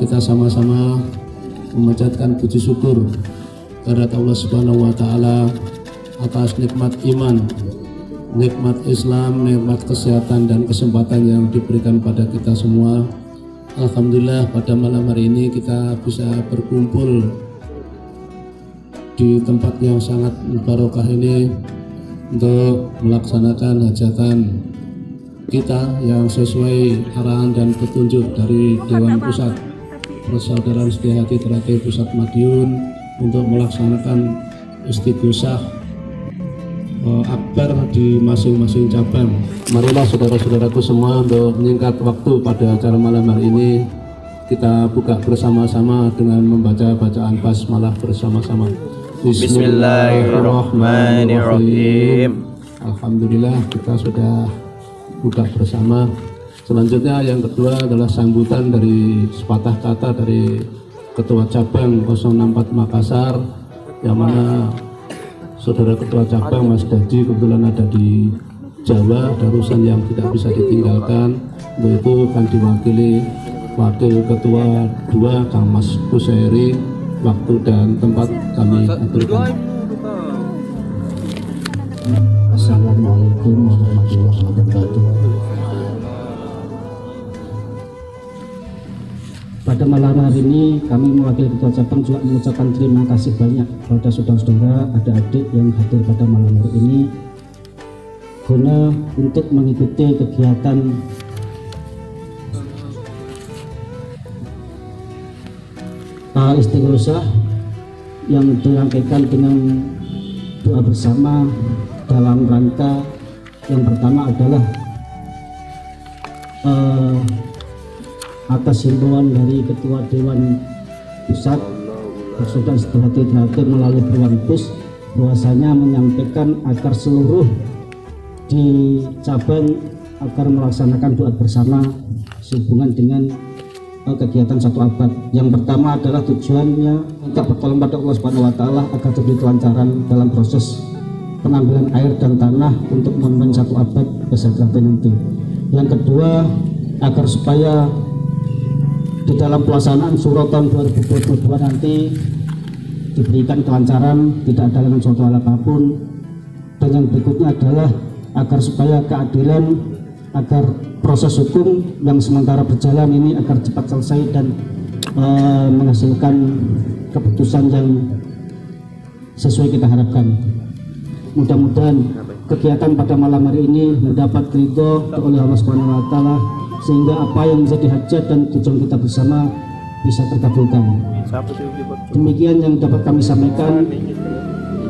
kita sama-sama memanjatkan puji syukur kehadirat Allah Subhanahu wa taala atas nikmat iman, nikmat Islam, nikmat kesehatan dan kesempatan yang diberikan pada kita semua. Alhamdulillah pada malam hari ini kita bisa berkumpul di tempat yang sangat barokah ini untuk melaksanakan hajatan kita yang sesuai arahan dan petunjuk dari Dewan Pusat Persaudaraan Setia Hati Teratai Pusat Madiun untuk melaksanakan istighosah akbar di masing-masing cabang. Marilah saudara-saudaraku semua untuk menyingkat waktu pada acara malam hari ini kita buka bersama-sama dengan membaca bacaan basmalah bersama-sama. Bismillahirrahmanirrahim. Alhamdulillah kita sudah buka bersama. Selanjutnya yang kedua adalah sambutan dari sepatah kata dari Ketua Cabang 064 Makassar, yang mana Saudara Ketua Cabang Mas Dadi kebetulan ada di Jawa, ada urusan yang tidak bisa ditinggalkan. Untuk itu akan diwakili Wakil Ketua 2 Kang Mas Kusairi. Waktu dan tempat kami aturkan. Assalamualaikum warahmatullahi wabarakatuh. Pada malam hari ini kami mewakili Ketua Cabang juga mengucapkan terima kasih banyak kepada saudara-saudara, adik-adik yang hadir pada malam hari ini guna untuk mengikuti kegiatan istighosah yang dirangkaikan dengan doa bersama dalam rangka yang pertama adalah atas himbauan dari Ketua Dewan Pusat Persaudaraan Setia Hati Teratai melalui Dewan Pus bahwasanya menyampaikan agar seluruh di cabang agar melaksanakan doa bersama sehubungan dengan kegiatan satu abad. Yang pertama adalah tujuannya minta pertolongan pada Allah Subhanahu wa taala agar terjadi kelancaran dalam proses pengambilan air dan tanah untuk monumen satu abad beserta nanti. Yang kedua, agar supaya di dalam pelaksanaan Suro tahun 2022 nanti diberikan kelancaran, tidak ada halangan suatu hal apapun. Dan yang berikutnya adalah agar supaya keadilan, agar proses hukum yang sementara berjalan ini agar cepat selesai dan menghasilkan keputusan yang sesuai kita harapkan. Mudah-mudahan kegiatan pada malam hari ini mendapat ridho oleh Allah Subhanahu wa taala sehingga apa yang menjadi hajat dan tujuan kita bersama bisa terkabulkan. Demikian yang dapat kami sampaikan.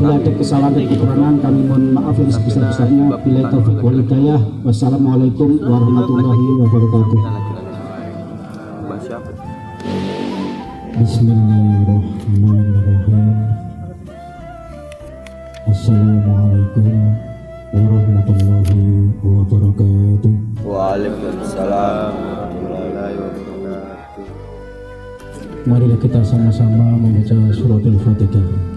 Bila ada kesalahan dan kekurangan kami mohon maaf yang sebesar-besarnya. Bila taufik wal hidayah. Wassalamualaikum warahmatullahi wabarakatuh. Bismillahirrahmanirrahim. Assalamualaikum warahmatullahi wabarakatuh. Waalaikumsalam warahmatullahi wabarakatuh. Marilah kita sama-sama membaca surat Al-Fatihah.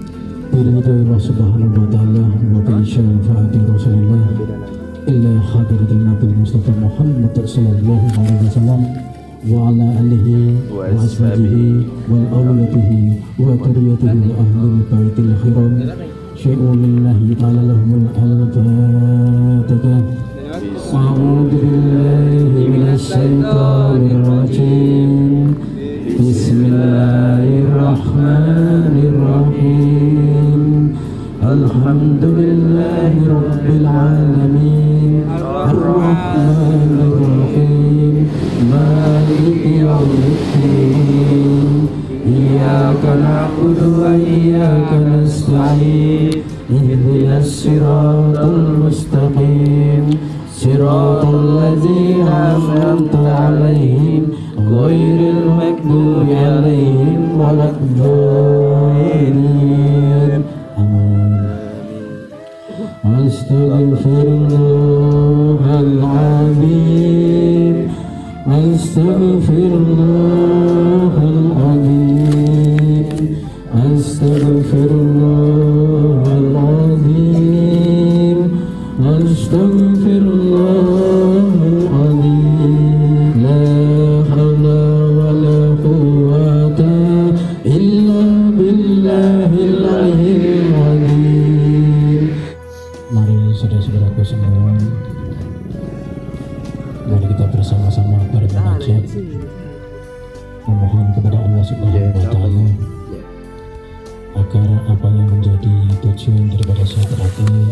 Biridullah subhanahu wa ta'ala wa bisyafa'ati Rasulullah illa hadiratil Nabi Mustafa Muhammad sallallahu alaihi wasallam wa ala alihi wa ashabihi wa awladihi wa dhurriyyatihi wa ahli baitil khiram syai'un lillahi ta'ala lahumul al-fatihah. A'udzu billahi minasy syaithanir rajim. Bismillahirrahmanirrahim. Alhamdulillahi rabbil alamin. Ar-Rahmanir Rahim. Maliki yaumiddin. Iyyaka na'budu wa iyyaka nasta'in. Ihdinas siratal mustaqim. Siratal ladzina an'amta 'alaihim ghairil maghdubi 'alaihim waladdallin. Astaghfirullahaladzim. Astaghfirullahaladzim. Astaghfirullahaladzim. Astaghfirullahaladzim. La hawla wa la quwwata Mari saudara-saudaraku semua, mari kita bersama-sama bermunajat, memohon kepada Allah Subhanahu wa Ta'ala agar apa yang menjadi tujuan daripada syafaat ini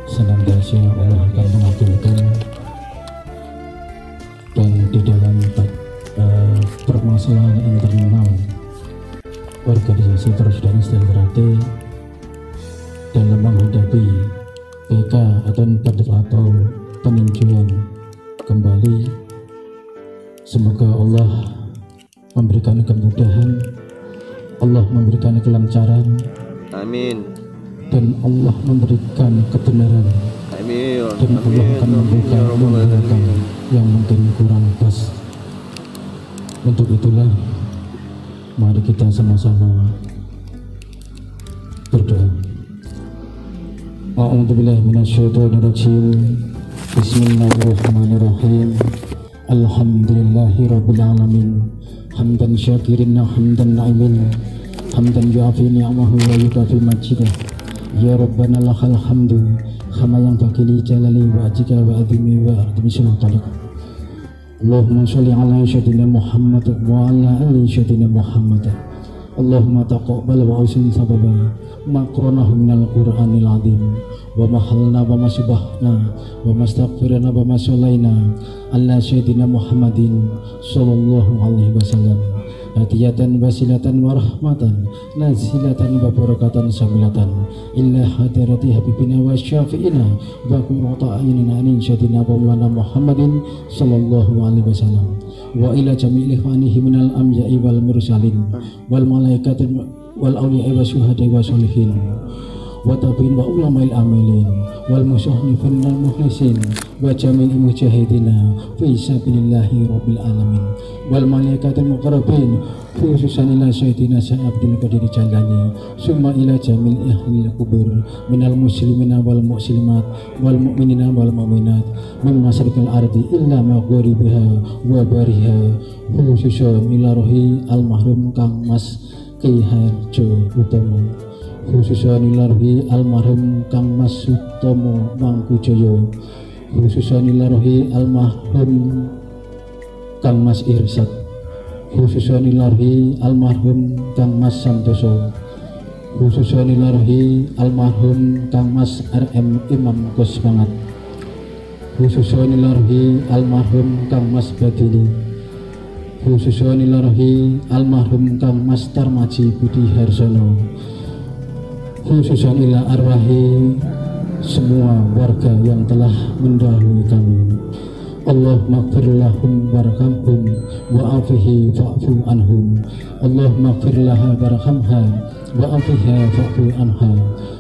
senantiasa Allah akan mengabulkan, dan di dalam permasalahan internal organisasi Terus dan Istiqomah dalam menghadapi PK atau peninjauan kembali, semoga Allah memberikan kemudahan, Allah memberikan kelancaran, Amin. dan Allah memberikan kebenaran, Amin. dan Allah akan membuka yang mungkin kurang pas. Untuk itulah mari kita sama-sama berdoa. A'udzubillahi minasyaitonirrajim. Bismillahirrahmanirrahim. Alhamdulillahirabbil alamin. Hamdan syakirin hamdan na'imin. Hamdan yu'afi ni'amahu wa yukafi majidah. Ya Rabbana lakal hamdu kama yang bakili jalali wa ajika wa adhimi wa ardimi sultanik. Allahumma sholli ala sayyidina Muhammad wa ala ali sayyidina Muhammad. Allahumma taqabbal wa usin sababa maqranahu minal qur'anil azim wa mahalna wa masubahna wa mastaghfirna wa masulaina ala sayyidina Muhammadin sallallahu alaihi wasallam. Hadiyatan wasilatan wa rahmatan nazilatan wa barakatan samilatan illa hadarati habibina wa syafi'ina wa qurrata a'yunina anin syadina maulana Muhammadin sallallahu alaihi wasallam wa ila jami'il ikhwanihi minal amya'i wal mursalin wal malaikati wal awliya'i wa syuhada'i wa sholihin wa tabi'in wa ulama'il amilin wal musyahifin wal mukhlisin wa jami'il mujahidina fi sabilillahi rabbil alamin wal malaikatil muqarrabin khususan ila sayyidina Abdul Qadir Jalani summa ila jamil ahlil kubur minal muslimina wal muslimat wal mu'minina wal mu'minat min masyrikil ardi illa maghribiha wa bariha khususan ila rohi almarhum Kang Mas Ki Harjo Utomo, khususan ila rohi almarhum Kang Mas Utomo Mangkujoyo, khususan ila rohi almarhum Kang Mas Irsad, khususan ila rohi almarhum Kang Mas Santoso, khususan ila rohi almarhum Kang Mas RM Imam Gus Bangat, khususan ila rohi almarhum Kang Mas Badili, khususan ila rohi almarhum Kang Mas Tarmaji Budi Harsono, khususan ila arwahi semua warga yang telah mendahului kami. Allahumma ighfir lahum warhamhum wa afihi fa'fu anhum. Allahumma ighfir laha warhamha wa afiha fa'fu anha.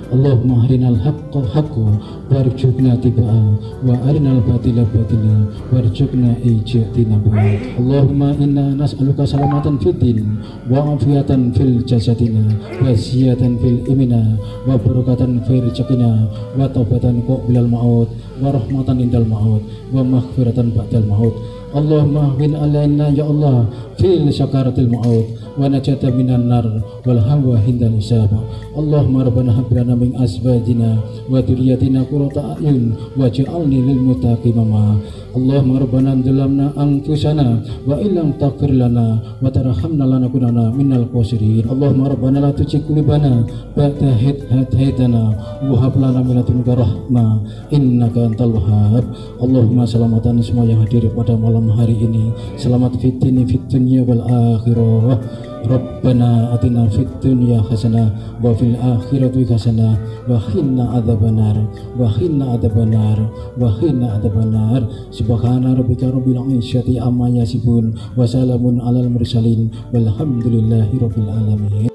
Allahumma arinal haqqa haqqa warjukna tiba'a wa arinal batila batila warjukna ijtinaba. Allahumma inna nas'aluka salamatan fid din wa afiyatan fil jasadina wa ziyatan fil imina wa barakatan fil rizqina wa taubatan qablal maut wa rahmatan indal maut wa maghfiratan ba'dal maut. Allahumma win alaina ya Allah fil sakaratil maut wa najata minan nar wal hawa hindal hisab. Allahumma rabbana hab lana min azwajina wa dhurriyyatina qurrata a'yun waj'alni lil muttaqin imama. Allahumma rabbana zalamna anfusana wa illam taghfir lana wa tarhamna lanakunanna minal khasirin. Allahumma rabbana la tuzigh qulubana ba'da idh hadaytana wa hab lana min ladunka rahmah innaka antal wahhab. Allahumma selamatan semua yang hadir pada malam hari ini, selamat fit dini fit dunya wal akhirah. Rabbana atina fid dunya hasanah wa fil akhirati hasanah wa qina adzabannar wa qina adzabannar wa qina adzabannar. Subhana rabbika rabbil izzati amma yasifun wa salamun alal mursalin walhamdulillahi rabbil alamin.